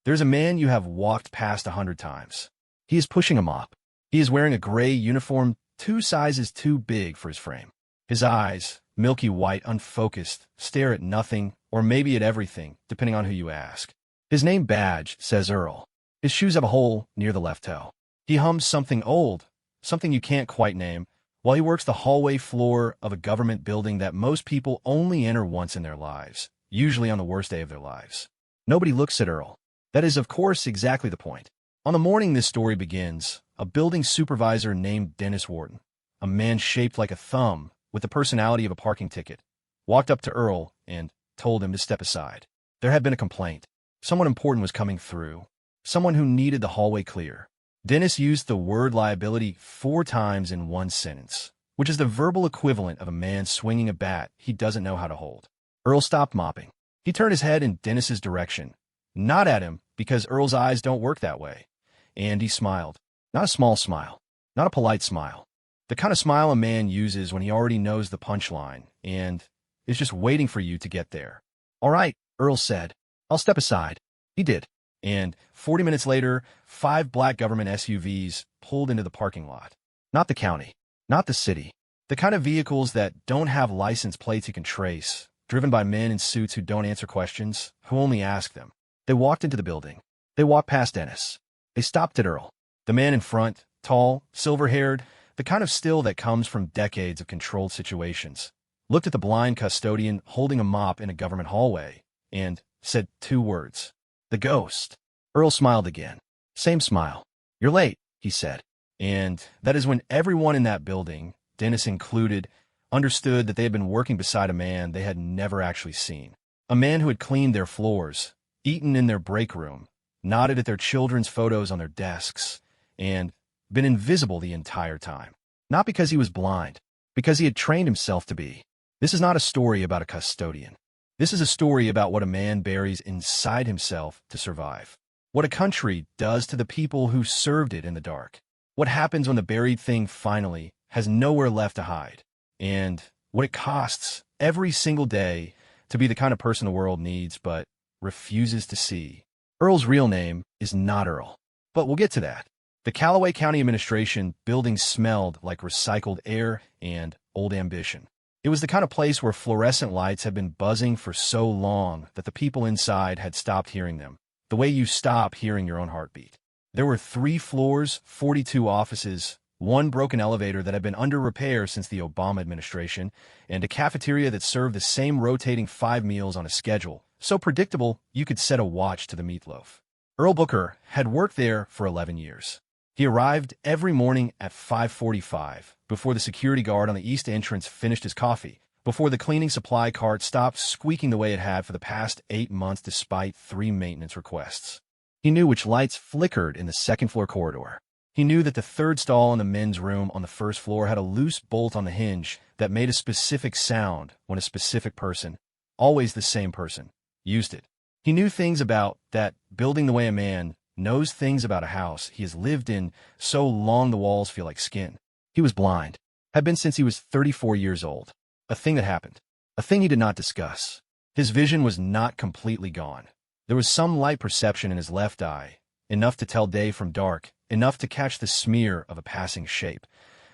There's a man you have walked past 100 times. He is pushing a mop. He is wearing a gray uniform 2 sizes too big for his frame. His eyes, milky white, unfocused, stare at nothing, or maybe at everything, depending on who you ask. His name badge says Earl. His shoes have a hole near the left toe. He hums something old, something you can't quite name, while he works the hallway floor of a government building that most people only enter once in their lives, usually on the worst day of their lives. Nobody looks at Earl. That is, of course, exactly the point. On the morning this story begins, a building supervisor named Dennis Wharton, a man shaped like a thumb with the personality of a parking ticket, walked up to Earl and told him to step aside. There had been a complaint. Someone important was coming through. Someone who needed the hallway clear. Dennis used the word liability 4 times in one sentence, which is the verbal equivalent of a man swinging a bat he doesn't know how to hold. Earl stopped mopping. He turned his head in Dennis's direction, not at him, because Earl's eyes don't work that way. And he smiled. Not a small smile. Not a polite smile. The kind of smile a man uses when he already knows the punchline and is just waiting for you to get there. All right, Earl said. I'll step aside. He did. And 40 minutes later, 5 black government SUVs pulled into the parking lot. Not the county. Not the city. The kind of vehicles that don't have license plates you can trace, driven by men in suits who don't answer questions, who only ask them. They walked into the building. They walked past Dennis. They stopped at Earl. The man in front, tall, silver-haired, the kind of still that comes from decades of controlled situations, looked at the blind custodian holding a mop in a government hallway, and said 2 words. The ghost. Earl smiled again. Same smile. You're late, he said. And that is when everyone in that building, Dennis included, understood that they had been working beside a man they had never actually seen. A man who had cleaned their floors, eaten in their break room, nodded at their children's photos on their desks, and been invisible the entire time. Not because he was blind, because he had trained himself to be. This is not a story about a custodian. This is a story about what a man buries inside himself to survive. What a country does to the people who served it in the dark. What happens when the buried thing finally has nowhere left to hide. And what it costs every single day to be the kind of person the world needs but refuses to see. Earl's real name is not Earl, but we'll get to that. The Callaway County Administration building smelled like recycled air and old ambition. It was the kind of place where fluorescent lights had been buzzing for so long that the people inside had stopped hearing them, the way you stop hearing your own heartbeat. There were 3 floors, 42 offices, 1 broken elevator that had been under repair since the Obama administration, and a cafeteria that served the same rotating 5 meals on a schedule, so predictable you could set a watch to the meatloaf. Earl Booker had worked there for 11 years. He arrived every morning at 5:45, before the security guard on the east entrance finished his coffee, before the cleaning supply cart stopped squeaking the way it had for the past 8 months despite 3 maintenance requests. He knew which lights flickered in the second-floor corridor. He knew that the 3rd stall in the men's room on the 1st floor had a loose bolt on the hinge that made a specific sound when a specific person, always the same person, used it. He knew things about that building the way a man knows things about a house he has lived in so long the walls feel like skin. He was blind, had been since he was 34 years old. A thing that happened. A thing he did not discuss. His vision was not completely gone. There was some light perception in his left eye, enough to tell day from dark, enough to catch the smear of a passing shape.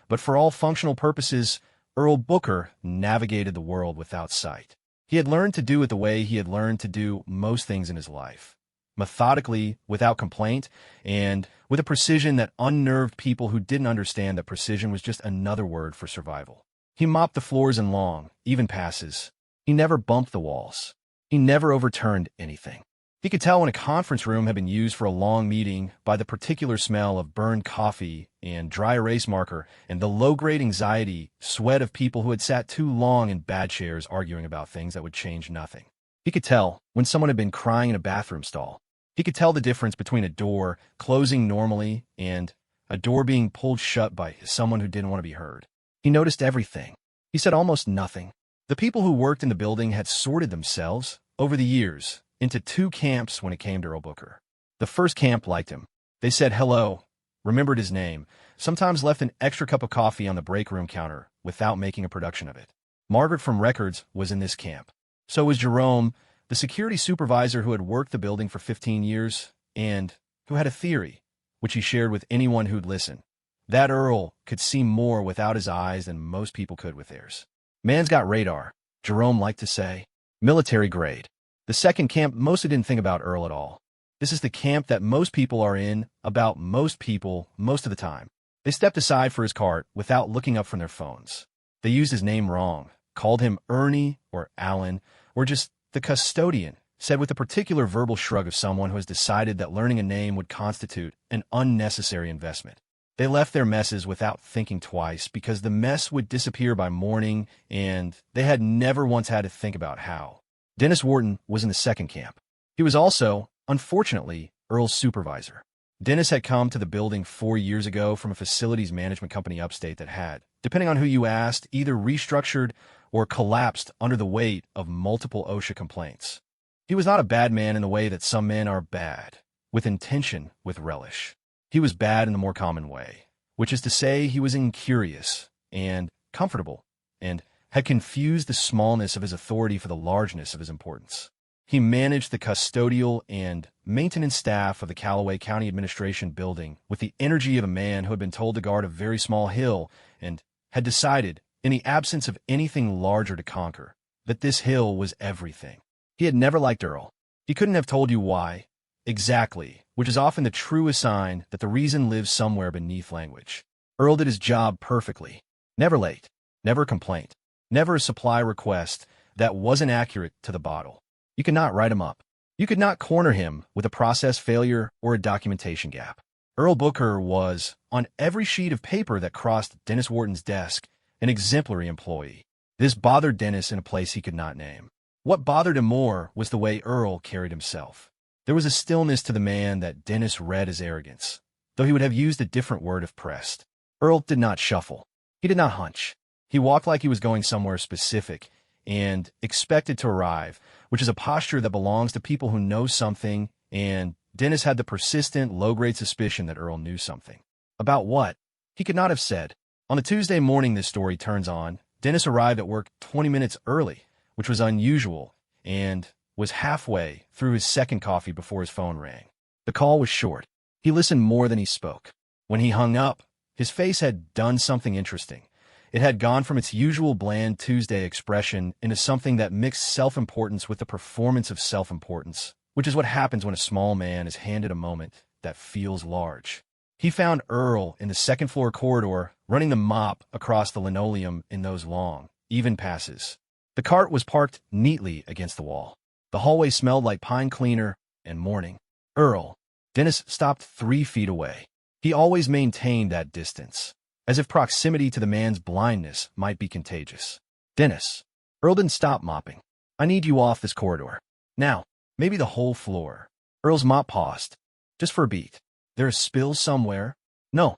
But for all functional purposes, Earl Booker navigated the world without sight. He had learned to do it the way he had learned to do most things in his life. Methodically, without complaint, and with a precision that unnerved people who didn't understand that precision was just another word for survival. He mopped the floors in long, even passes. He never bumped the walls. He never overturned anything. He could tell when a conference room had been used for a long meeting by the particular smell of burned coffee and dry erase marker and the low-grade anxiety, sweat of people who had sat too long in bad chairs arguing about things that would change nothing. He could tell when someone had been crying in a bathroom stall. He could tell the difference between a door closing normally and a door being pulled shut by someone who didn't want to be heard. He noticed everything. He said almost nothing. The people who worked in the building had sorted themselves, over the years, into 2 camps when it came to Earl Booker. The first camp liked him. They said hello, remembered his name, sometimes left an extra cup of coffee on the break room counter without making a production of it. Margaret from Records was in this camp. So was Jerome, the security supervisor who had worked the building for 15 years, and who had a theory, which he shared with anyone who'd listen. That Earl could see more without his eyes than most people could with theirs. Man's got radar, Jerome liked to say. Military grade. The second camp mostly didn't think about Earl at all. This is the camp that most people are in about most people most of the time. They stepped aside for his cart without looking up from their phones. They used his name wrong, called him Ernie or Alan, or just the Custodian, said with a particular verbal shrug of someone who has decided that learning a name would constitute an unnecessary investment. They left their messes without thinking twice because the mess would disappear by morning, and they had never once had to think about how. Dennis Wharton was in the second camp. He was also, unfortunately, Earl's supervisor. Dennis had come to the building 4 years ago from a facilities management company upstate that had, depending on who you asked, either restructured or collapsed under the weight of multiple OSHA complaints. He was not a bad man in the way that some men are bad, with intention, with relish. He was bad in the more common way, which is to say he was incurious and comfortable and had confused the smallness of his authority for the largeness of his importance. He managed the custodial and maintenance staff of the Callaway County Administration building with the energy of a man who had been told to guard a very small hill and had decided, in the absence of anything larger to conquer, that this hill was everything. He had never liked Earl. He couldn't have told you why, exactly, which is often the truest sign that the reason lives somewhere beneath language. Earl did his job perfectly. Never late, never a complaint, never a supply request that wasn't accurate to the bottle. You could not write him up. You could not corner him with a process failure or a documentation gap. Earl Booker was, on every sheet of paper that crossed Dennis Wharton's desk, an exemplary employee. This bothered Dennis in a place he could not name. What bothered him more was the way Earl carried himself. There was a stillness to the man that Dennis read as arrogance, though he would have used a different word if pressed. Earl did not shuffle. He did not hunch. He walked like he was going somewhere specific and expected to arrive, which is a posture that belongs to people who know something, and Dennis had the persistent, low-grade suspicion that Earl knew something. About what? He could not have said. On the Tuesday morning this story turns on, Dennis arrived at work 20 minutes early, which was unusual, and was halfway through his second coffee before his phone rang. The call was short. He listened more than he spoke. When he hung up, his face had done something interesting. It had gone from its usual bland Tuesday expression into something that mixed self-importance with the performance of self-importance, which is what happens when a small man is handed a moment that feels large. He found Earl in the second-floor corridor, running the mop across the linoleum in those long, even passes. The cart was parked neatly against the wall. The hallway smelled like pine cleaner and morning. Earl. Dennis stopped 3 feet away. He always maintained that distance, as if proximity to the man's blindness might be contagious. Dennis. Earl didn't stop mopping. I need you off this corridor. Now, maybe the whole floor. Earl's mop paused. Just for a beat. There's a spill somewhere? No.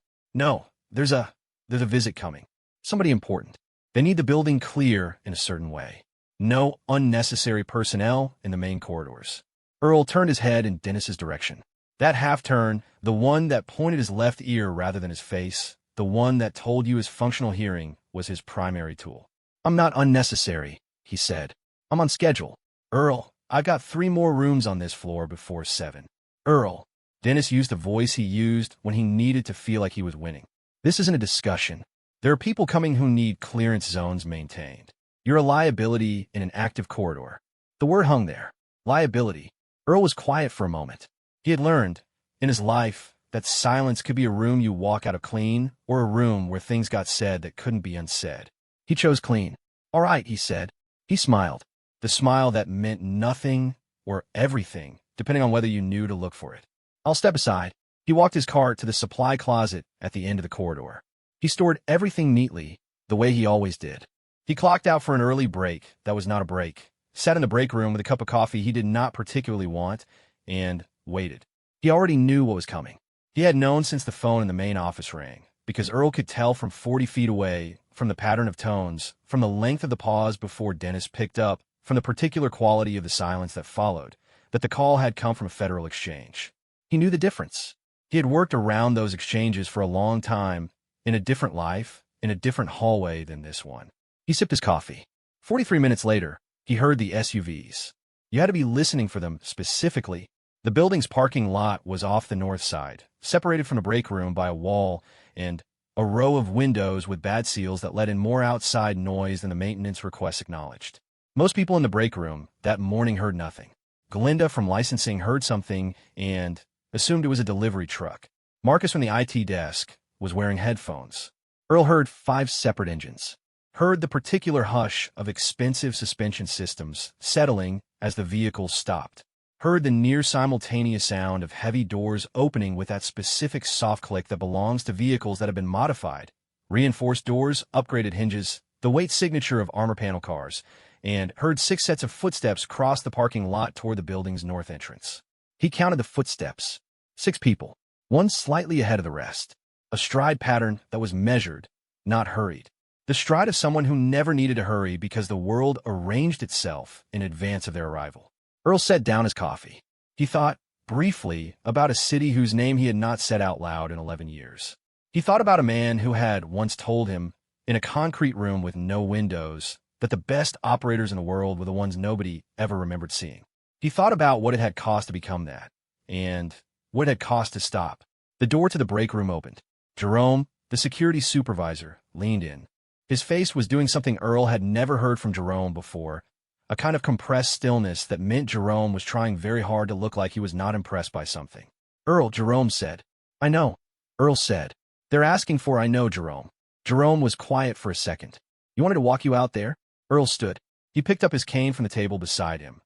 There's a visit coming. Somebody important. They need the building clear in a certain way. No unnecessary personnel in the main corridors. Earl turned his head in Dennis's direction. That half-turn, the one that pointed his left ear rather than his face, the one that told you his functional hearing, was his primary tool. I'm not unnecessary, he said. I'm on schedule. Earl, I got 3 more rooms on this floor before 7. Earl. Dennis used the voice he used when he needed to feel like he was winning. This isn't a discussion. There are people coming who need clearance zones maintained. You're a liability in an active corridor. The word hung there. Liability. Earl was quiet for a moment. He had learned, in his life, that silence could be a room you walk out of clean, or a room where things got said that couldn't be unsaid. He chose clean. All right, he said. He smiled. The smile that meant nothing or everything, depending on whether you knew to look for it. I'll step aside. He walked his cart to the supply closet at the end of the corridor. He stored everything neatly, the way he always did. He clocked out for an early break that was not a break, sat in the break room with a cup of coffee he did not particularly want, and waited. He already knew what was coming. He had known since the phone in the main office rang, because Earl could tell from 40 feet away, from the pattern of tones, from the length of the pause before Dennis picked up, from the particular quality of the silence that followed, that the call had come from a federal exchange. He knew the difference. He had worked around those exchanges for a long time, in a different life, in a different hallway than this one. He sipped his coffee. 43 minutes later, he heard the SUVs. You had to be listening for them specifically, The building's parking lot was off the north side, separated from the break room by a wall and a row of windows with bad seals that let in more outside noise than the maintenance requests acknowledged. Most people in the break room that morning heard nothing. Glinda from licensing heard something and assumed it was a delivery truck. Marcus from the IT desk was wearing headphones. Earl heard 5 separate engines. Heard the particular hush of expensive suspension systems settling as the vehicle stopped. Heard the near-simultaneous sound of heavy doors opening with that specific soft click that belongs to vehicles that have been modified. Reinforced doors, upgraded hinges, the weight signature of armor panel cars, and heard 6 sets of footsteps cross the parking lot toward the building's north entrance. He counted the footsteps. 6 people, one slightly ahead of the rest. A stride pattern that was measured, not hurried. The stride of someone who never needed to hurry because the world arranged itself in advance of their arrival. Earl set down his coffee. He thought, briefly, about a city whose name he had not said out loud in 11 years. He thought about a man who had once told him, in a concrete room with no windows, that the best operators in the world were the ones nobody ever remembered seeing. He thought about what it had cost to become that, and what it had cost to stop. The door to the break room opened. Jerome, the security supervisor, leaned in. His face was doing something Earl had never heard from Jerome before, a kind of compressed stillness that meant Jerome was trying very hard to look like he was not impressed by something. Earl, Jerome said. I know. Earl said. They're asking for I know, Jerome. Jerome was quiet for a second. You want me to walk you out there? Earl stood. He picked up his cane from the table beside him.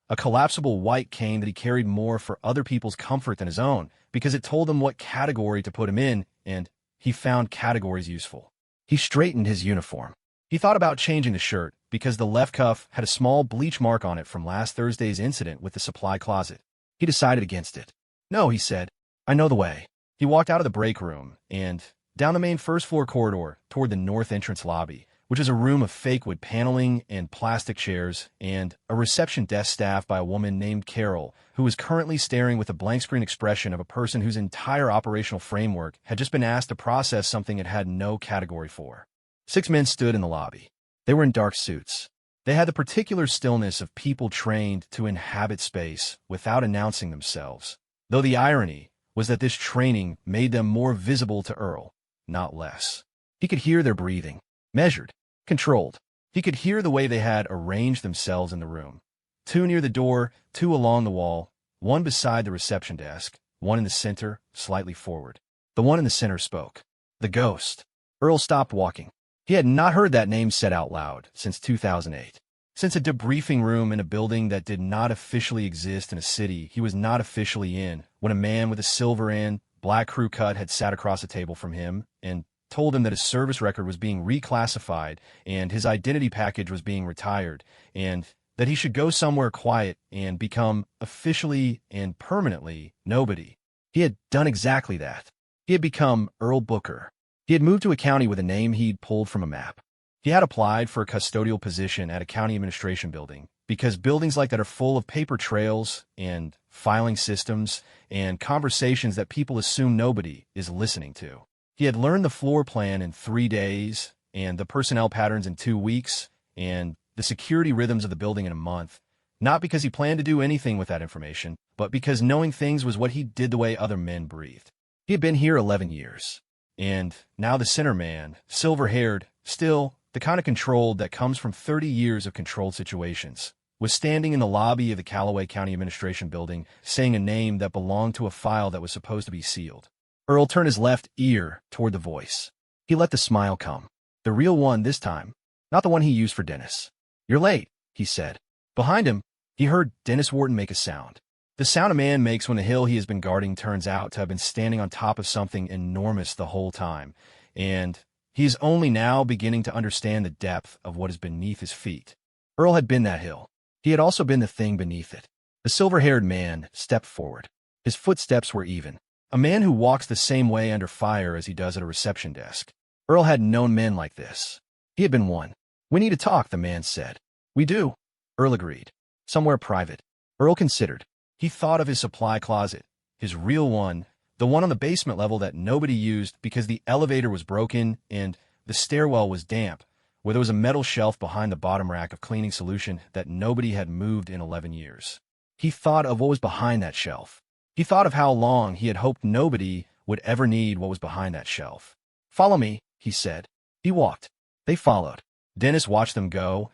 A collapsible white cane that he carried more for other people's comfort than his own, because it told him what category to put him in, and he found categories useful. He straightened his uniform. He thought about changing the shirt, because the left cuff had a small bleach mark on it from last Thursday's incident with the supply closet. He decided against it. No, he said. I know the way. He walked out of the break room and down the main first-floor corridor toward the north entrance lobby, which is a room of fake wood paneling and plastic chairs, and a reception desk staffed by a woman named Carol, who was currently staring with a blank-screen expression of a person whose entire operational framework had just been asked to process something it had no category for. 6 men stood in the lobby. They were in dark suits. They had the particular stillness of people trained to inhabit space without announcing themselves, though the irony was that this training made them more visible to Earl, not less. He could hear their breathing, measured, controlled. He could hear the way they had arranged themselves in the room. 2 near the door, 2 along the wall, 1 beside the reception desk, 1 in the center, slightly forward. The one in the center spoke. The ghost. Earl stopped walking. He had not heard that name said out loud since 2008. Since a debriefing room in a building that did not officially exist in a city he was not officially in, when a man with a silver and black crew cut had sat across a table from him and told him that his service record was being reclassified and his identity package was being retired, and that he should go somewhere quiet and become officially and permanently nobody. He had done exactly that. He had become Earl Booker. He had moved to a county with a name he'd pulled from a map. He had applied for a custodial position at a county administration building, because buildings like that are full of paper trails and filing systems and conversations that people assume nobody is listening to. He had learned the floor plan in 3 days, and the personnel patterns in 2 weeks, and the security rhythms of the building in a month, not because he planned to do anything with that information, but because knowing things was what he did the way other men breathed. He had been here 11 years. And now the center man, silver-haired, still the kind of controlled that comes from 30 years of controlled situations, was standing in the lobby of the Callaway County Administration Building, saying a name that belonged to a file that was supposed to be sealed. Earl turned his left ear toward the voice. He let the smile come. The real one this time, not the one he used for Dennis. You're late, he said. Behind him, he heard Dennis Wharton make a sound. The sound a man makes when the hill he has been guarding turns out to have been standing on top of something enormous the whole time, and he is only now beginning to understand the depth of what is beneath his feet. Earl had been that hill. He had also been the thing beneath it. The silver-haired man stepped forward. His footsteps were even. A man who walks the same way under fire as he does at a reception desk. Earl had known men like this. He had been one. We need to talk, the man said. We do, Earl agreed. Somewhere private. Earl considered. He thought of his supply closet, his real one, the one on the basement level that nobody used because the elevator was broken and the stairwell was damp, where there was a metal shelf behind the bottom rack of cleaning solution that nobody had moved in 11 years. He thought of what was behind that shelf. He thought of how long he had hoped nobody would ever need what was behind that shelf. "Follow me," he said. He walked. They followed. Dennis watched them go,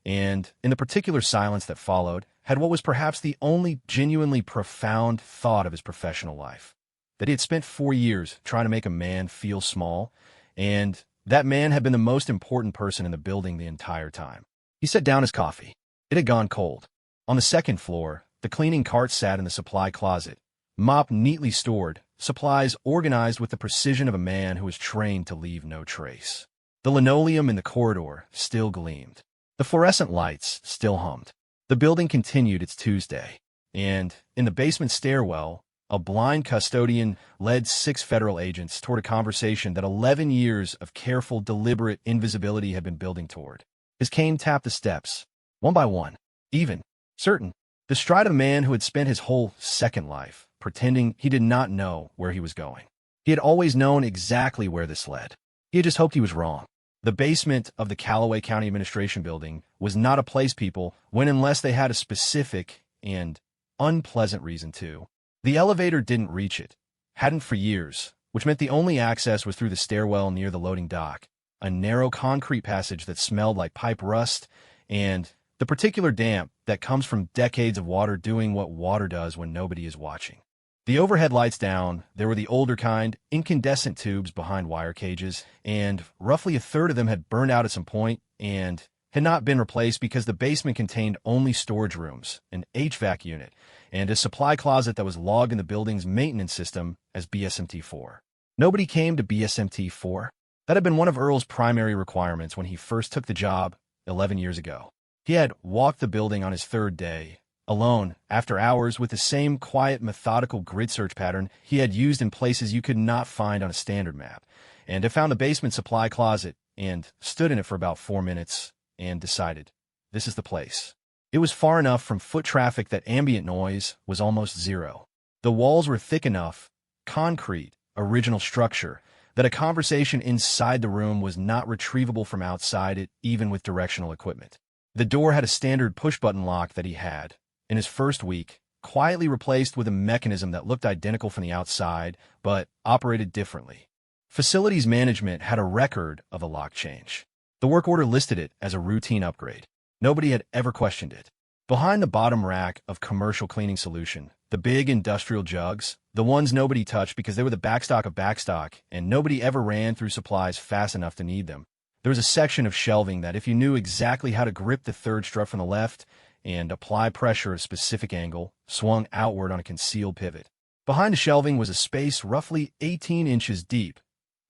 and, in the particular silence that followed, had what was perhaps the only genuinely profound thought of his professional life. That he had spent 4 years trying to make a man feel small, and that man had been the most important person in the building the entire time. He set down his coffee. It had gone cold. On the second floor, the cleaning cart sat in the supply closet, mop neatly stored, supplies organized with the precision of a man who was trained to leave no trace. The linoleum in the corridor still gleamed. The fluorescent lights still hummed. The building continued its Tuesday, and in the basement stairwell, a blind custodian led 6 federal agents toward a conversation that 11 years of careful, deliberate invisibility had been building toward. His cane tapped the steps, one by one, even, certain, the stride of a man who had spent his whole second life pretending he did not know where he was going. He had always known exactly where this led. He had just hoped he was wrong. The basement of the Callaway County Administration Building was not a place people went unless they had a specific and unpleasant reason to. The elevator didn't reach it, hadn't for years, which meant the only access was through the stairwell near the loading dock, a narrow concrete passage that smelled like pipe rust and the particular damp that comes from decades of water doing what water does when nobody is watching. The overhead lights down, there were the older kind, incandescent tubes behind wire cages, and roughly a third of them had burned out at some point and had not been replaced because the basement contained only storage rooms, an HVAC unit, and a supply closet that was logged in the building's maintenance system as BSMT-4. Nobody came to BSMT-4. That had been one of Earl's primary requirements when he first took the job 11 years ago. He had walked the building on his 3rd day, alone, after hours, with the same quiet, methodical grid search pattern he had used in places you could not find on a standard map, and had found the basement supply closet and stood in it for about 4 minutes and decided, this is the place. It was far enough from foot traffic that ambient noise was almost zero. The walls were thick enough, concrete, original structure, that a conversation inside the room was not retrievable from outside it, even with directional equipment. The door had a standard push-button lock that he had, in his first week, quietly replaced with a mechanism that looked identical from the outside, but operated differently. Facilities management had a record of a lock change. The work order listed it as a routine upgrade. Nobody had ever questioned it. Behind the bottom rack of commercial cleaning solution, the big industrial jugs, the ones nobody touched because they were the backstock of backstock, and nobody ever ran through supplies fast enough to need them, there was a section of shelving that, if you knew exactly how to grip the third strut from the left and apply pressure at a specific angle, swung outward on a concealed pivot. Behind the shelving was a space roughly 18 inches deep,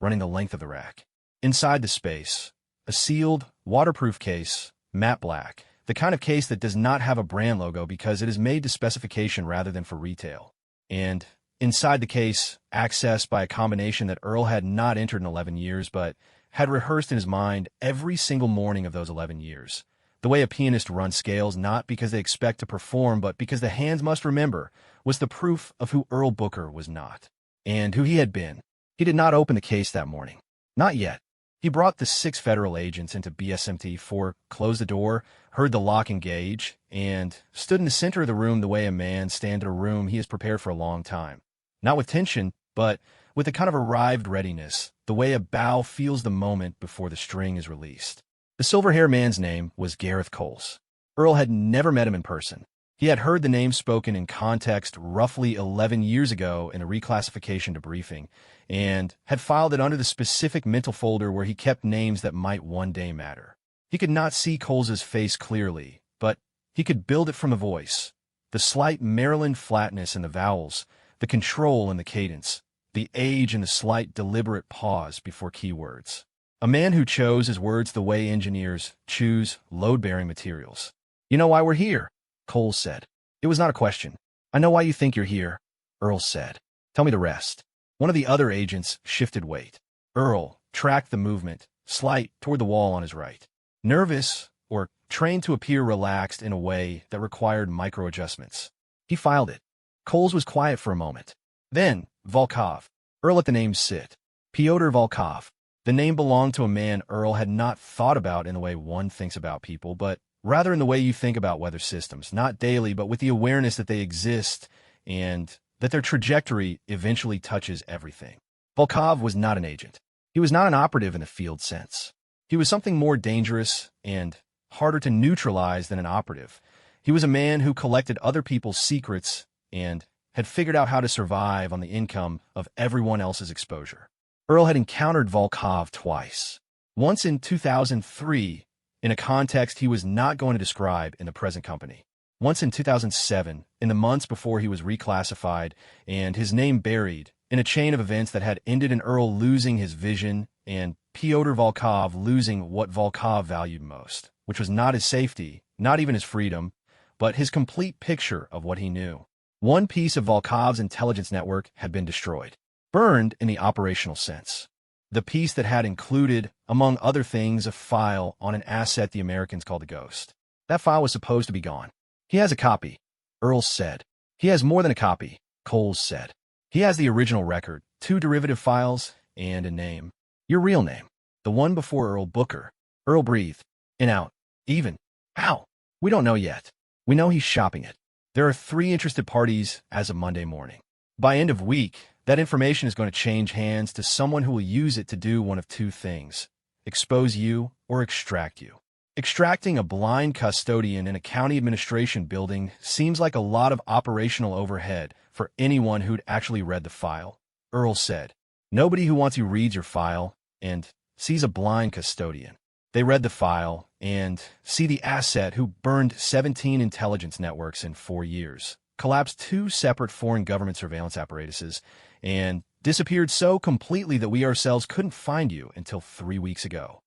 running the length of the rack. Inside the space, a sealed, waterproof case, matte black, the kind of case that does not have a brand logo because it is made to specification rather than for retail. And inside the case, accessed by a combination that Earl had not entered in 11 years, but had rehearsed in his mind every single morning of those 11 years. The way a pianist runs scales, not because they expect to perform, but because the hands must remember, was the proof of who Earl Booker was not, and who he had been. He did not open the case that morning. Not yet. He brought the 6 federal agents into BSMT-4, closed the door, heard the lock engage, and stood in the center of the room the way a man stands in a room he has prepared for a long time. Not with tension, but with a kind of arrived readiness, the way a bow feels the moment before the string is released. The silver-haired man's name was Gareth Coles. Earl had never met him in person. He had heard the name spoken in context roughly 11 years ago in a reclassification debriefing, and had filed it under the specific mental folder where he kept names that might one day matter. He could not see Coles's face clearly, but he could build it from the voice, the slight Maryland flatness in the vowels, the control in the cadence, the age and the slight deliberate pause before keywords. A man who chose his words the way engineers choose load-bearing materials. "You know why we're here," Coles said. It was not a question. "I know why you think you're here," Earl said. "Tell me the rest." One of the other agents shifted weight. Earl tracked the movement, slight, toward the wall on his right. Nervous, or trained to appear relaxed in a way that required micro-adjustments. He filed it. Coles was quiet for a moment. Then, Volkov. Earl let the name sit. Pyotr Volkov. The name belonged to a man Earl had not thought about in the way one thinks about people, but rather in the way you think about weather systems, not daily, but with the awareness that they exist and that their trajectory eventually touches everything. Volkov was not an agent. He was not an operative in the field sense. He was something more dangerous and harder to neutralize than an operative. He was a man who collected other people's secrets and had figured out how to survive on the income of everyone else's exposure. Earl had encountered Volkov twice. Once in 2003, in a context he was not going to describe in the present company. Once in 2007, in the months before he was reclassified and his name buried, in a chain of events that had ended in Earl losing his vision and Pyotr Volkov losing what Volkov valued most, which was not his safety, not even his freedom, but his complete picture of what he knew. One piece of Volkov's intelligence network had been destroyed, burned in the operational sense. The piece that had included, among other things, a file on an asset the Americans called a ghost. That file was supposed to be gone. He has a copy, Earl said. He has more than a copy, Coles said. He has the original record, 2 derivative files, and a name. Your real name. The one before Earl Booker. Earl breathed. In, out. Even. How? We don't know yet. We know he's shopping it. There are 3 interested parties as of Monday morning. By end of week, that information is going to change hands to someone who will use it to do one of 2 things: expose you or extract you. Extracting a blind custodian in a county administration building seems like a lot of operational overhead for anyone who'd actually read the file, Earl said. Nobody who wants you reads your file and sees a blind custodian. They read the file and see the asset who burned 17 intelligence networks in 4 years, collapsed 2 separate foreign government surveillance apparatuses, and disappeared so completely that we ourselves couldn't find you until 3 weeks ago.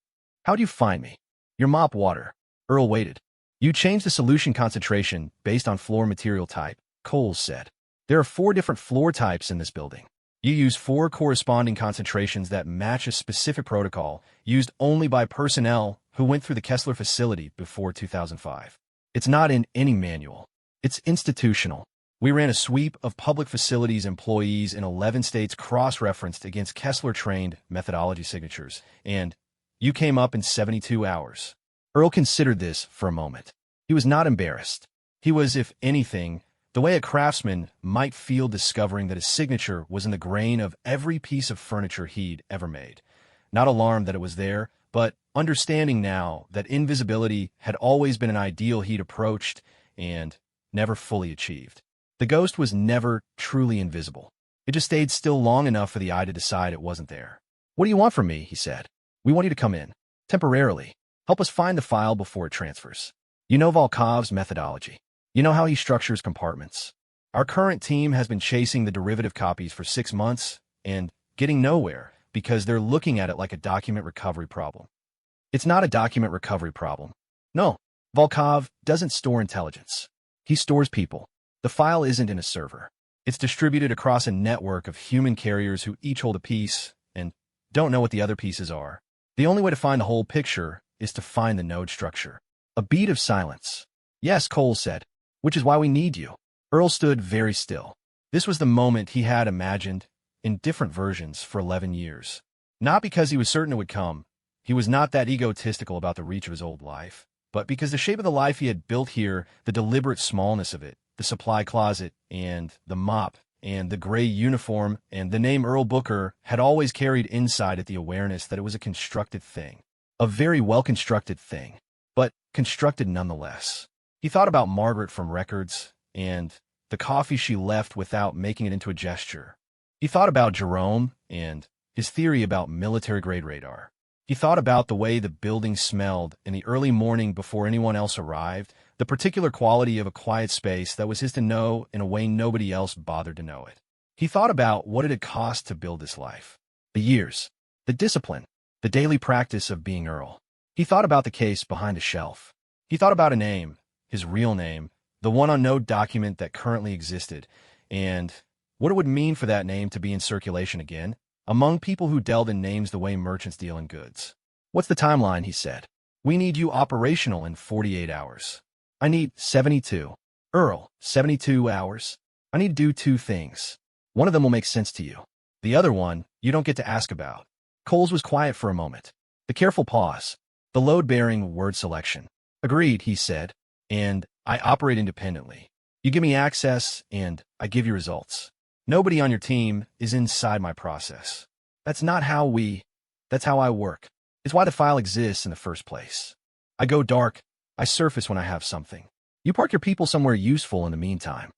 How'd you find me? Your mop water. Earl waited. You changed the solution concentration based on floor material type, Coles said. There are 4 different floor types in this building. You use 4 corresponding concentrations that match a specific protocol used only by personnel who went through the Kessler facility before 2005. It's not in any manual. It's institutional. We ran a sweep of public facilities employees in 11 states cross-referenced against Kessler-trained methodology signatures, and you came up in 72 hours. Earl considered this for a moment. He was not embarrassed. He was, if anything, the way a craftsman might feel discovering that his signature was in the grain of every piece of furniture he'd ever made. Not alarmed that it was there, but understanding now that invisibility had always been an ideal he'd approached and never fully achieved. The ghost was never truly invisible. It just stayed still long enough for the eye to decide it wasn't there. What do you want from me? He said. We want you to come in. Temporarily. Help us find the file before it transfers. You know Volkov's methodology. You know how he structures compartments. Our current team has been chasing the derivative copies for 6 months and getting nowhere because they're looking at it like a document recovery problem. It's not a document recovery problem. No, Volkov doesn't store intelligence. He stores people. The file isn't in a server. It's distributed across a network of human carriers who each hold a piece and don't know what the other pieces are. The only way to find the whole picture is to find the node structure. A beat of silence. Yes, Coles said, which is why we need you. Earl stood very still. This was the moment he had imagined in different versions for 11 years. Not because he was certain it would come. He was not that egotistical about the reach of his old life, but because the shape of the life he had built here, the deliberate smallness of it, the supply closet and the mop and the gray uniform and the name Earl Booker had always carried inside it the awareness that it was a constructed thing. A very well-constructed thing, but constructed nonetheless. He thought about Margaret from Records and the coffee she left without making it into a gesture. He thought about Jerome and his theory about military-grade radar. He thought about the way the building smelled in the early morning before anyone else arrived, the particular quality of a quiet space that was his to know in a way nobody else bothered to know it. He thought about what it had cost to build this life. The years, the discipline, the daily practice of being Earl. He thought about the case behind a shelf. He thought about a name, his real name, the one on no document that currently existed, and what it would mean for that name to be in circulation again, among people who dealt in names the way merchants deal in goods. What's the timeline, he said. We need you operational in 48 hours. I need 72. Earl, 72 hours. I need to do 2 things. One of them will make sense to you. The other one, you don't get to ask about. Coles was quiet for a moment. The careful pause. The load-bearing word selection. Agreed, he said, and I operate independently. You give me access, and I give you results. Nobody on your team is inside my process. That's not how that's how I work. It's why the file exists in the first place. I go dark, I surface when I have something. You park your people somewhere useful in the meantime.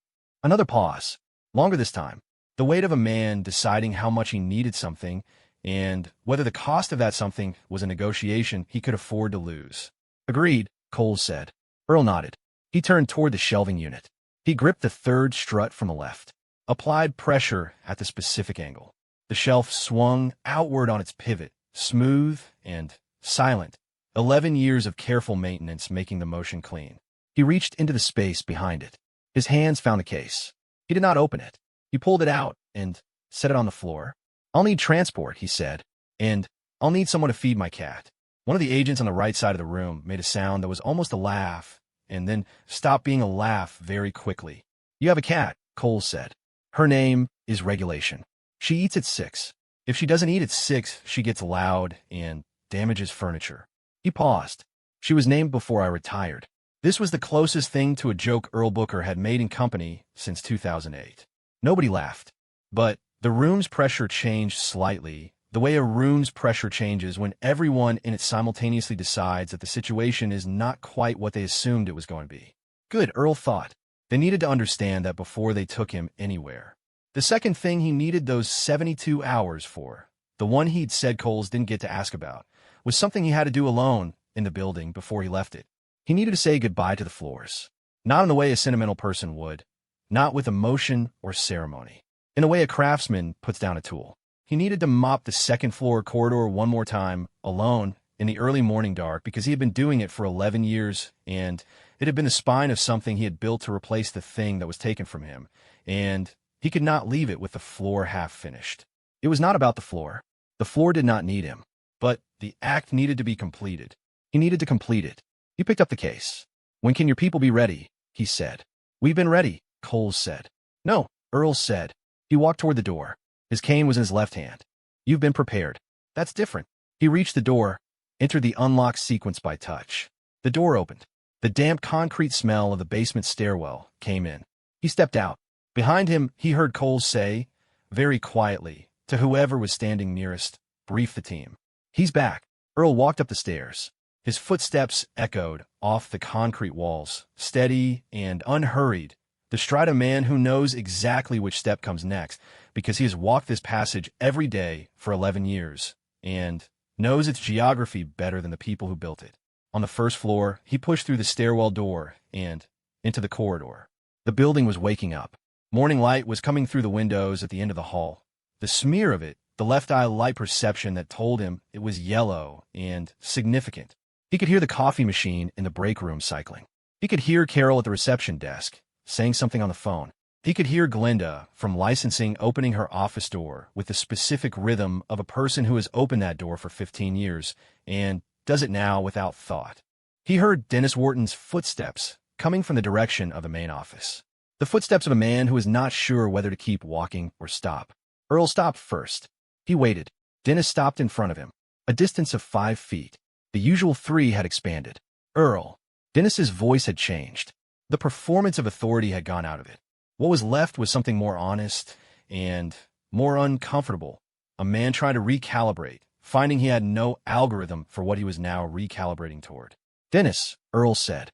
Another pause, longer this time. The weight of a man deciding how much he needed something and whether the cost of that something was a negotiation he could afford to lose. Agreed, Coles said. Earl nodded. He turned toward the shelving unit. He gripped the third strut from the left, applied pressure at the specific angle. The shelf swung outward on its pivot, smooth and silent, 11 years of careful maintenance making the motion clean. He reached into the space behind it. His hands found the case. He did not open it. He pulled it out and set it on the floor. I'll need transport, he said, and I'll need someone to feed my cat. One of the agents on the right side of the room made a sound that was almost a laugh and then stopped being a laugh very quickly. You have a cat, Coles said. Her name is Regulation. She eats at 6. If she doesn't eat at 6, she gets loud and damages furniture. He paused. She was named before I retired. This was the closest thing to a joke Earl Booker had made in company since 2008. Nobody laughed, but the room's pressure changed slightly, the way a room's pressure changes when everyone in it simultaneously decides that the situation is not quite what they assumed it was going to be. Good, Earl thought. They needed to understand that before they took him anywhere. The second thing he needed those 72 hours for, the one he'd said Coles didn't get to ask about, was something he had to do alone in the building before he left it. He needed to say goodbye to the floors. Not in the way a sentimental person would, not with emotion or ceremony. In the way a craftsman puts down a tool. He needed to mop the second floor corridor one more time, alone, in the early morning dark, because he had been doing it for 11 years, and it had been the spine of something he had built to replace the thing that was taken from him, and he could not leave it with the floor half finished. It was not about the floor. The floor did not need him, but the act needed to be completed. He needed to complete it. He picked up the case. When can your people be ready? He said. We've been ready, Coles said. No, Earl said. He walked toward the door. His cane was in his left hand. You've been prepared. That's different. He reached the door, entered the unlock sequence by touch. The door opened. The damp concrete smell of the basement stairwell came in. He stepped out. Behind him, he heard Coles say, very quietly, to whoever was standing nearest, brief the team. He's back. Earl walked up the stairs. His footsteps echoed off the concrete walls, steady and unhurried, the stride of a man who knows exactly which step comes next because he has walked this passage every day for 11 years and knows its geography better than the people who built it. On the first floor, he pushed through the stairwell door and into the corridor. The building was waking up. Morning light was coming through the windows at the end of the hall. The smear of it, the left-eye light perception that told him it was yellow and significant. He could hear the coffee machine in the break room cycling. He could hear Carol at the reception desk, saying something on the phone. He could hear Glinda from licensing opening her office door with the specific rhythm of a person who has opened that door for 15 years and does it now without thought. He heard Dennis Wharton's footsteps coming from the direction of the main office. The footsteps of a man who is not sure whether to keep walking or stop. Earl stopped first. He waited. Dennis stopped in front of him, a distance of 5 feet. The usual 3 had expanded. Earl. Dennis's voice had changed. The performance of authority had gone out of it. What was left was something more honest and more uncomfortable. A man trying to recalibrate, finding he had no algorithm for what he was now recalibrating toward. Dennis, Earl said.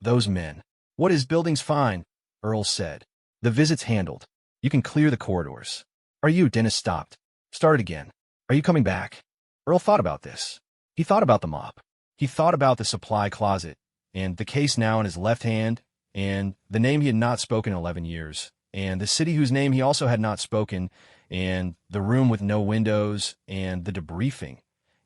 Those men. What is building's fine, Earl said. The visit's handled. You can clear the corridors. Are you? Dennis stopped. Started again. Are you coming back? Earl thought about this. He thought about the mop. He thought about the supply closet, and the case now in his left hand, and the name he had not spoken in 11 years, and the city whose name he also had not spoken, and the room with no windows, and the debriefing,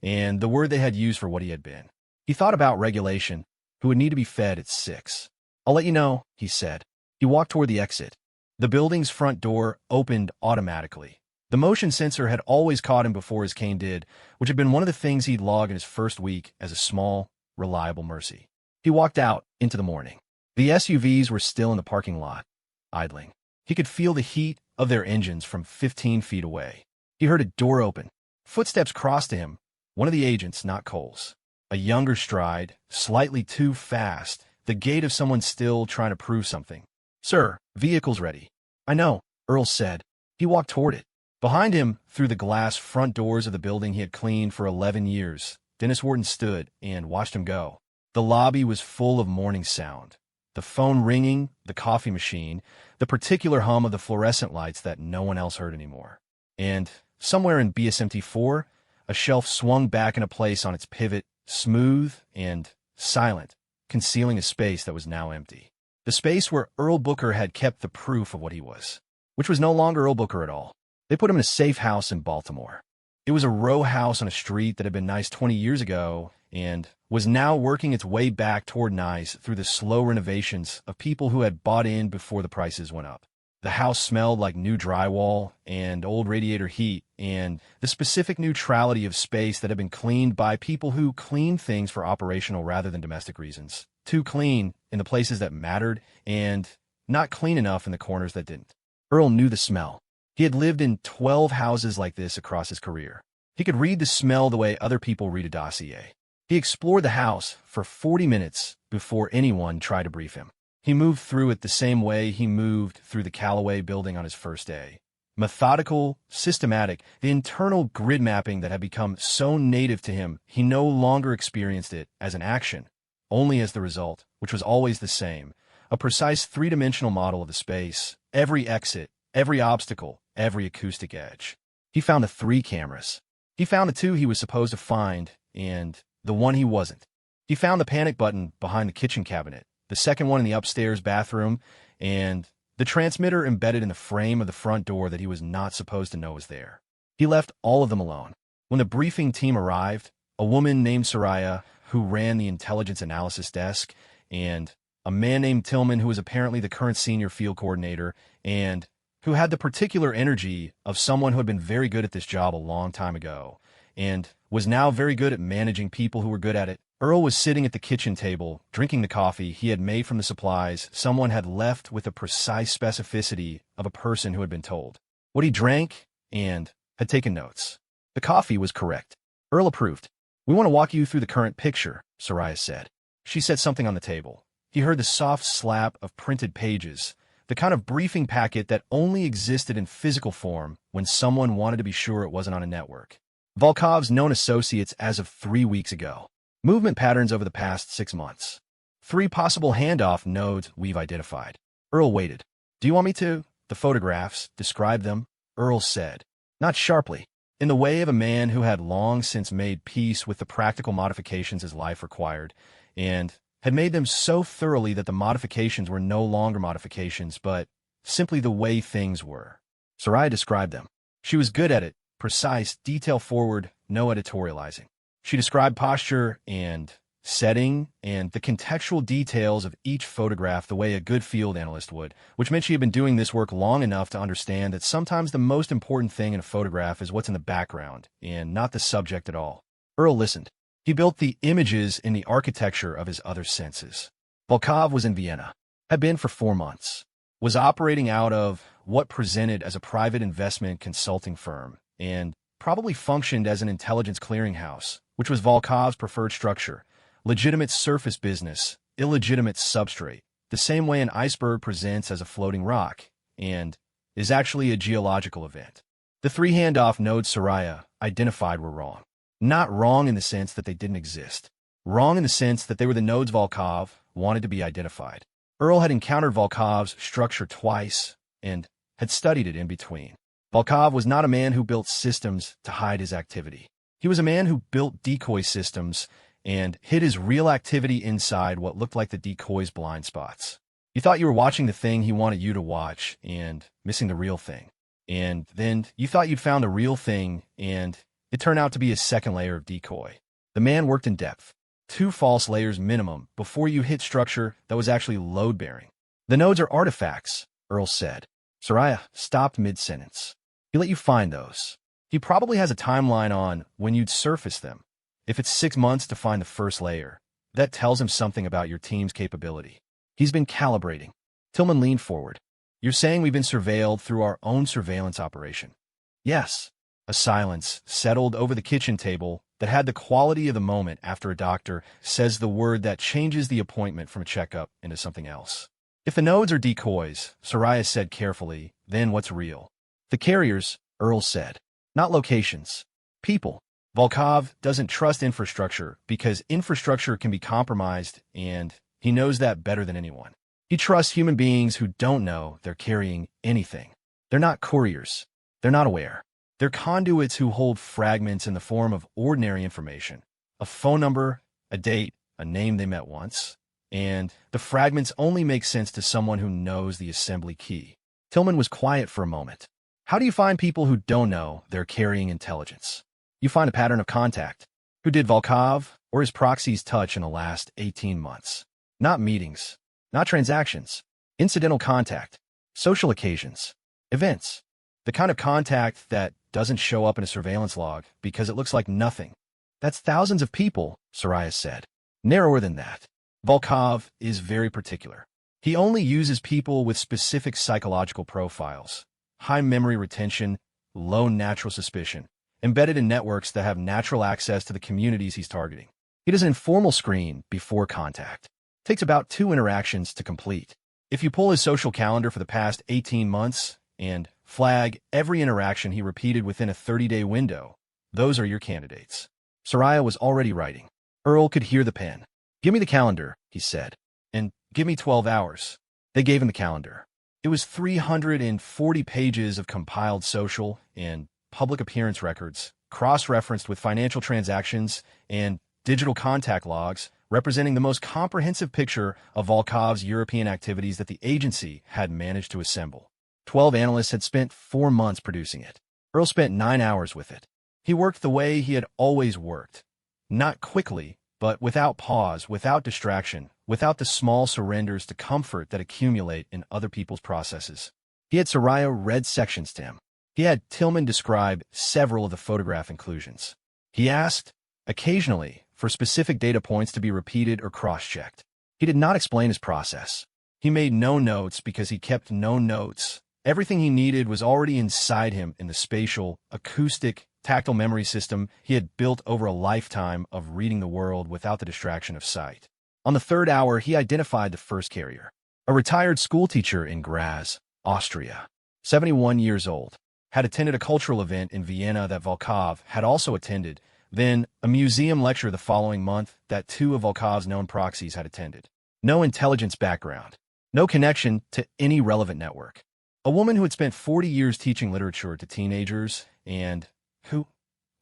and the word they had used for what he had been. He thought about Regulation, who would need to be fed at 6. I'll let you know, he said. He walked toward the exit. The building's front door opened automatically. The motion sensor had always caught him before his cane did, which had been one of the things he'd logged in his first week as a small, reliable mercy. He walked out into the morning. The SUVs were still in the parking lot, idling. He could feel the heat of their engines from 15 feet away. He heard a door open. Footsteps crossed to him. One of the agents, not Coles. A younger stride, slightly too fast, the gait of someone still trying to prove something. "Sir, vehicle's ready." "I know," Earl said. He walked toward it. Behind him, through the glass front doors of the building he had cleaned for 11 years, Dennis Wharton stood and watched him go. The lobby was full of morning sound. The phone ringing, the coffee machine, the particular hum of the fluorescent lights that no one else heard anymore. And somewhere in BSMT-4, a shelf swung back into place on its pivot, smooth and silent, concealing a space that was now empty. The space where Earl Booker had kept the proof of what he was, which was no longer Earl Booker at all. They put him in a safe house in Baltimore. It was a row house on a street that had been nice 20 years ago and was now working its way back toward nice through the slow renovations of people who had bought in before the prices went up. The house smelled like new drywall and old radiator heat and the specific neutrality of space that had been cleaned by people who cleaned things for operational rather than domestic reasons. Too clean in the places that mattered and not clean enough in the corners that didn't. Earl knew the smell. He had lived in 12 houses like this across his career. He could read the smell the way other people read a dossier. He explored the house for 40 minutes before anyone tried to brief him. He moved through it the same way he moved through the Callaway building on his first day. Methodical, systematic, the internal grid mapping that had become so native to him, he no longer experienced it as an action, only as the result, which was always the same, a precise three-dimensional model of the space, every exit, every obstacle, every acoustic edge. He found the 3 cameras. He found the 2 he was supposed to find, and the one he wasn't. He found the panic button behind the kitchen cabinet, the second one in the upstairs bathroom, and the transmitter embedded in the frame of the front door that he was not supposed to know was there. He left all of them alone. When the briefing team arrived, a woman named Soraya, who ran the intelligence analysis desk, and a man named Tillman, who was apparently the current senior field coordinator, and who had the particular energy of someone who had been very good at this job a long time ago, and was now very good at managing people who were good at it. Earl was sitting at the kitchen table, drinking the coffee he had made from the supplies someone had left with the precise specificity of a person who had been told what he drank and had taken notes. The coffee was correct. Earl approved. "We want to walk you through the current picture," Soraya said. She said something on the table. He heard the soft slap of printed pages, the kind of briefing packet that only existed in physical form when someone wanted to be sure it wasn't on a network. Volkov's known associates as of 3 weeks ago. Movement patterns over the past 6 months. 3 possible handoff nodes we've identified. Earl waited. "Do you want me to?" "The photographs, describe them," Earl said. Not sharply, in the way of a man who had long since made peace with the practical modifications his life required, and had made them so thoroughly that the modifications were no longer modifications, but simply the way things were. Soraya described them. She was good at it, precise, detail-forward, no editorializing. She described posture and setting and the contextual details of each photograph the way a good field analyst would, which meant she had been doing this work long enough to understand that sometimes the most important thing in a photograph is what's in the background and not the subject at all. Earl listened. He built the images in the architecture of his other senses. Volkov was in Vienna, had been for 4 months, was operating out of what presented as a private investment consulting firm, and probably functioned as an intelligence clearinghouse, which was Volkov's preferred structure, legitimate surface business, illegitimate substrate, the same way an iceberg presents as a floating rock, and is actually a geological event. The 3 handoff nodes Soraya identified were wrong. Not wrong in the sense that they didn't exist. Wrong in the sense that they were the nodes Volkov wanted to be identified. Earl had encountered Volkov's structure twice and had studied it in between. Volkov was not a man who built systems to hide his activity. He was a man who built decoy systems and hid his real activity inside what looked like the decoy's blind spots. You thought you were watching the thing he wanted you to watch and missing the real thing. And then you thought you'd found the real thing, and it turned out to be a second layer of decoy. The man worked in depth, 2 false layers minimum, before you hit structure that was actually load-bearing. "The nodes are artifacts," Earl said. Soraya stopped mid-sentence. "He let you find those. He probably has a timeline on when you'd surface them. If it's 6 months to find the first layer, that tells him something about your team's capability. He's been calibrating." Tillman leaned forward. "You're saying we've been surveilled through our own surveillance operation?" "Yes." A silence settled over the kitchen table that had the quality of the moment after a doctor says the word that changes the appointment from a checkup into something else. If the nodes are decoys, Soraya said carefully, then what's real? The carriers, Earl said. Not locations. People. Volkov doesn't trust infrastructure because infrastructure can be compromised, and he knows that better than anyone. He trusts human beings who don't know they're carrying anything. They're not couriers. They're not aware. They're conduits who hold fragments in the form of ordinary information. A phone number, a date, a name they met once. And the fragments only make sense to someone who knows the assembly key. Tillman was quiet for a moment. How do you find people who don't know they're carrying intelligence? You find a pattern of contact. Who did Volkov or his proxies touch in the last 18 months? Not meetings, not transactions, incidental contact, social occasions, events. The kind of contact that doesn't show up in a surveillance log because it looks like nothing. That's thousands of people, Soraya said. Narrower than that. Volkov is very particular. He only uses people with specific psychological profiles, high memory retention, low natural suspicion, embedded in networks that have natural access to the communities he's targeting. He does an informal screen before contact. It takes about 2 interactions to complete. If you pull his social calendar for the past 18 months and flag every interaction he repeated within a 30-day window, those are your candidates. Soraya was already writing. Earl could hear the pen. Give me the calendar, he said, and give me 12 hours. They gave him the calendar. It was 340 pages of compiled social and public appearance records, cross-referenced with financial transactions and digital contact logs, representing the most comprehensive picture of Volkov's European activities that the agency had managed to assemble. 12 analysts had spent 4 months producing it. Earl spent 9 hours with it. He worked the way he had always worked. Not quickly, but without pause, without distraction, without the small surrenders to comfort that accumulate in other people's processes. He had Soraya read sections to him. He had Tillman describe several of the photograph inclusions. He asked, occasionally, for specific data points to be repeated or cross-checked. He did not explain his process. He made no notes because he kept no notes. Everything he needed was already inside him in the spatial, acoustic, tactile memory system he had built over a lifetime of reading the world without the distraction of sight. On the 3rd hour, he identified the first carrier, a retired schoolteacher in Graz, Austria, 71 years old, had attended a cultural event in Vienna that Volkov had also attended, then a museum lecture the following month that 2 of Volkov's known proxies had attended. No intelligence background, no connection to any relevant network. A woman who had spent 40 years teaching literature to teenagers and who,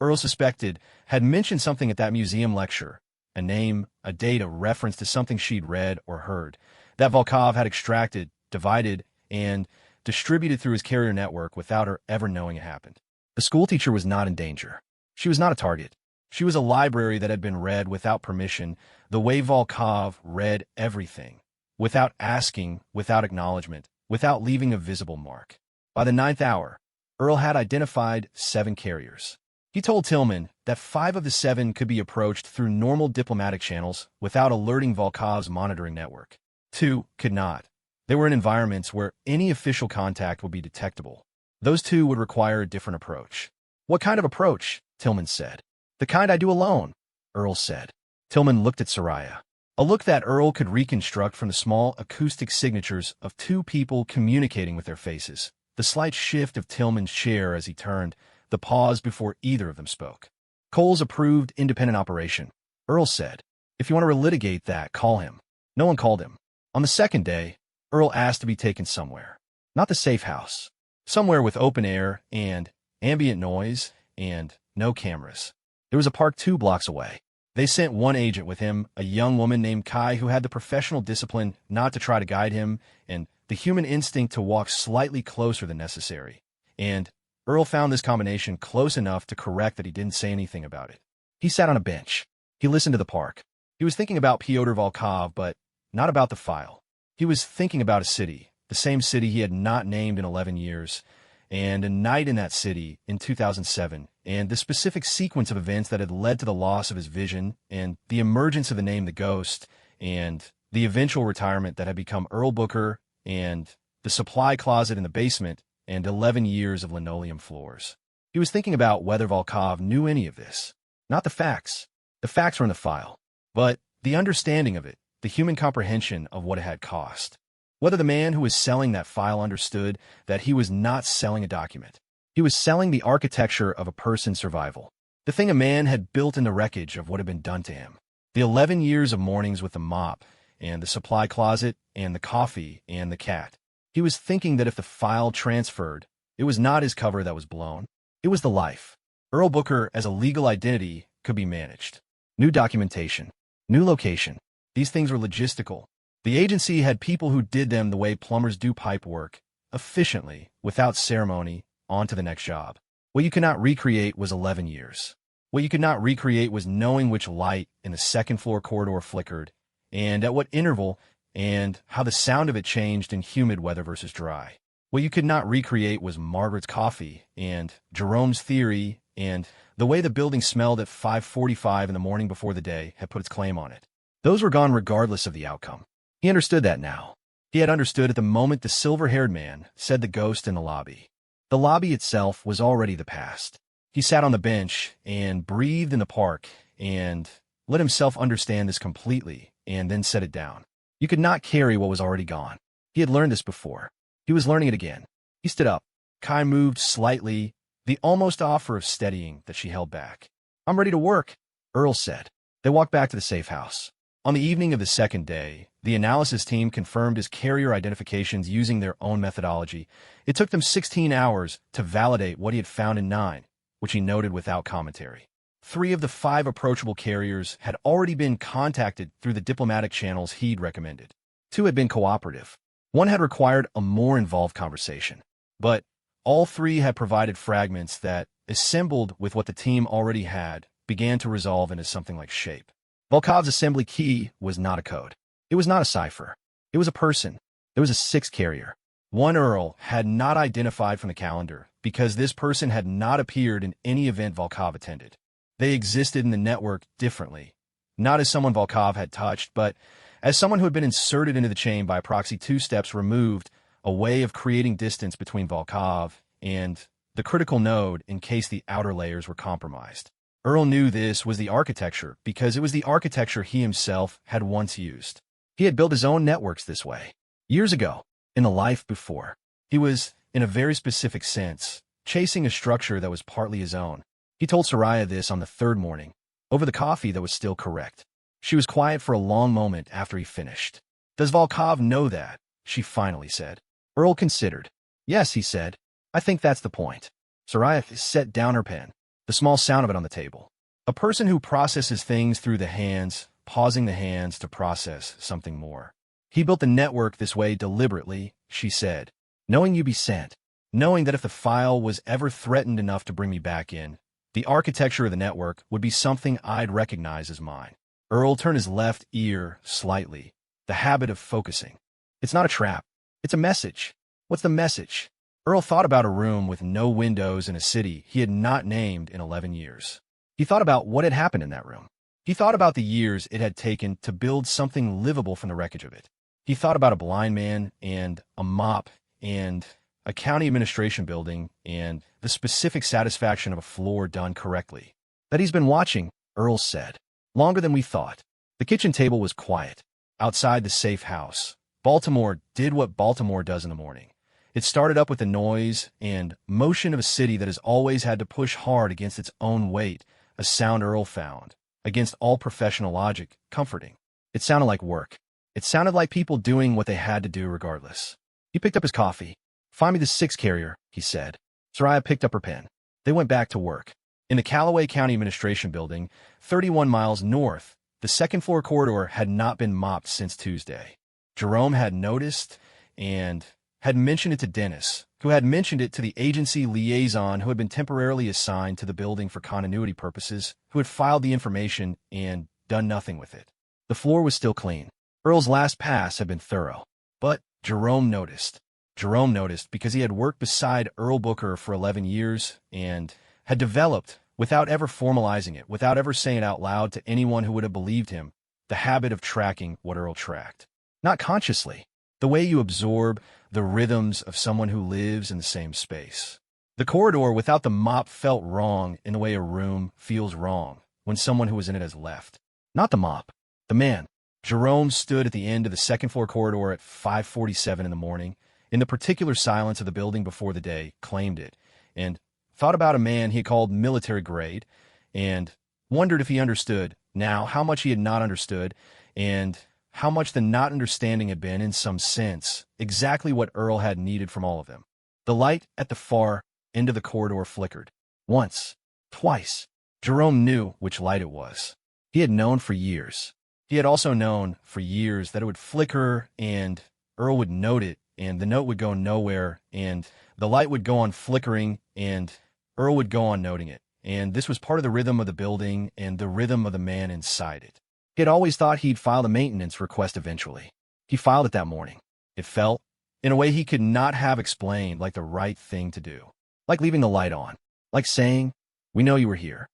Earl suspected, had mentioned something at that museum lecture, a name, a date, a reference to something she'd read or heard, that Volkov had extracted, divided, and distributed through his carrier network without her ever knowing it happened. The schoolteacher was not in danger. She was not a target. She was a library that had been read without permission, the way Volkov read everything, without asking, without acknowledgement, without leaving a visible mark. By the 9th hour, Earl had identified 7 carriers. He told Tillman that 5 of the 7 could be approached through normal diplomatic channels without alerting Volkov's monitoring network. 2 could not. They were in environments where any official contact would be detectable. Those 2 would require a different approach. What kind of approach? Tillman said. The kind I do alone, Earl said. Tillman looked at Soraya. A look that Earl could reconstruct from the small acoustic signatures of 2 people communicating with their faces. The slight shift of Tillman's chair as he turned, the pause before either of them spoke. Cole's approved independent operation, Earl said. If you want to relitigate that, call him. No one called him. On the 2nd day, Earl asked to be taken somewhere. Not the safe house. Somewhere with open air and ambient noise and no cameras. There was a park 2 blocks away. They sent 1 agent with him, a young woman named Kai who had the professional discipline not to try to guide him and the human instinct to walk slightly closer than necessary. And Earl found this combination close enough to correct that he didn't say anything about it. He sat on a bench. He listened to the park. He was thinking about Pyotr Volkov, but not about the file. He was thinking about a city, the same city he had not named in 11 years, and a night in that city in 2007, and the specific sequence of events that had led to the loss of his vision, and the emergence of the name The Ghost, and the eventual retirement that had become Earl Booker, and the supply closet in the basement, and 11 years of linoleum floors. He was thinking about whether Volkov knew any of this. Not the facts. The facts were in the file. But the understanding of it, the human comprehension of what it had cost. Whether the man who was selling that file understood that he was not selling a document. He was selling the architecture of a person's survival. The thing a man had built in the wreckage of what had been done to him. The 11 years of mornings with the mop, and the supply closet, and the coffee, and the cat. He was thinking that if the file transferred, it was not his cover that was blown. It was the life. Earl Booker as a legal identity could be managed. New documentation. New location. These things were logistical. The agency had people who did them the way plumbers do pipe work, efficiently, without ceremony, on to the next job. What you could not recreate was 11 years. What you could not recreate was knowing which light in the second-floor corridor flickered, and at what interval, and how the sound of it changed in humid weather versus dry. What you could not recreate was Margaret's coffee, and Jerome's theory, and the way the building smelled at 5:45 in the morning before the day had put its claim on it. Those were gone regardless of the outcome. He understood that now. He had understood at the moment the silver-haired man said the ghost in the lobby. The lobby itself was already the past. He sat on the bench and breathed in the park and let himself understand this completely and then set it down. You could not carry what was already gone. He had learned this before. He was learning it again. He stood up. Kai moved slightly, the almost offer of steadying that she held back. "I'm ready to work," Earl said. They walked back to the safe house. On the evening of the second day, the analysis team confirmed his carrier identifications using their own methodology. It took them 16 hours to validate what he had found in 9, which he noted without commentary. 3 of the 5 approachable carriers had already been contacted through the diplomatic channels he'd recommended. 2 had been cooperative. 1 had required a more involved conversation. But all 3 had provided fragments that, assembled with what the team already had, began to resolve into something like shape. Volkov's assembly key was not a code. It was not a cipher. It was a person. There was a 6th carrier. One Earl had not identified from the calendar because this person had not appeared in any event Volkov attended. They existed in the network differently, not as someone Volkov had touched, but as someone who had been inserted into the chain by a proxy 2 steps removed, a way of creating distance between Volkov and the critical node in case the outer layers were compromised. Earl knew this was the architecture because it was the architecture he himself had once used. He had built his own networks this way. Years ago, in the life before, he was, in a very specific sense, chasing a structure that was partly his own. He told Soraya this on the 3rd morning, over the coffee that was still correct. She was quiet for a long moment after he finished. "Does Volkov know that?" she finally said. Earl considered. "Yes," he said. "I think that's the point." Soraya set down her pen, the small sound of it on the table. A person who processes things through the hands, pausing the hands to process something more. "He built the network this way deliberately," she said, "knowing you'd be sent, knowing that if the file was ever threatened enough to bring me back in, the architecture of the network would be something I'd recognize as mine." Earl turned his left ear slightly, the habit of focusing. "It's not a trap. It's a message." "What's the message?" Earl thought about a room with no windows in a city he had not named in 11 years. He thought about what had happened in that room. He thought about the years it had taken to build something livable from the wreckage of it. He thought about a blind man and a mop and a county administration building and the specific satisfaction of a floor done correctly. "That he's been watching," Earl said. "Longer than we thought." The kitchen table was quiet. Outside the safe house, Baltimore did what Baltimore does in the morning. It started up with the noise and motion of a city that has always had to push hard against its own weight, a sound Earl found, against all professional logic, comforting. It sounded like work. It sounded like people doing what they had to do regardless. He picked up his coffee. "Find me the 6 carrier," he said. Soraya picked up her pen. They went back to work. In the Callaway County Administration Building, 31 miles north, the second-floor corridor had not been mopped since Tuesday. Jerome had noticed and had mentioned it to Dennis, who had mentioned it to the agency liaison who had been temporarily assigned to the building for continuity purposes, who had filed the information and done nothing with it. The floor was still clean. Earl's last pass had been thorough. But Jerome noticed. Jerome noticed because he had worked beside Earl Booker for 11 years and had developed, without ever formalizing it, without ever saying it out loud to anyone who would have believed him, the habit of tracking what Earl tracked. Not consciously. The way you absorb the rhythms of someone who lives in the same space. The corridor without the mop felt wrong in the way a room feels wrong, when someone who was in it has left. Not the mop. The man. Jerome stood at the end of the second-floor corridor at 5:47 in the morning, in the particular silence of the building before the day claimed it, and thought about a man he had called military grade, and wondered if he understood now how much he had not understood, and how much the not understanding had been, in some sense, exactly what Earl had needed from all of them. The light at the far end of the corridor flickered. Once. Twice. Jerome knew which light it was. He had known for years. He had also known for years that it would flicker, and Earl would note it, and the note would go nowhere, and the light would go on flickering, and Earl would go on noting it. And this was part of the rhythm of the building and the rhythm of the man inside it. He had always thought he'd file a maintenance request eventually. He filed it that morning. It felt, in a way he could not have explained, like the right thing to do. Like leaving the light on. Like saying, "We know you were here.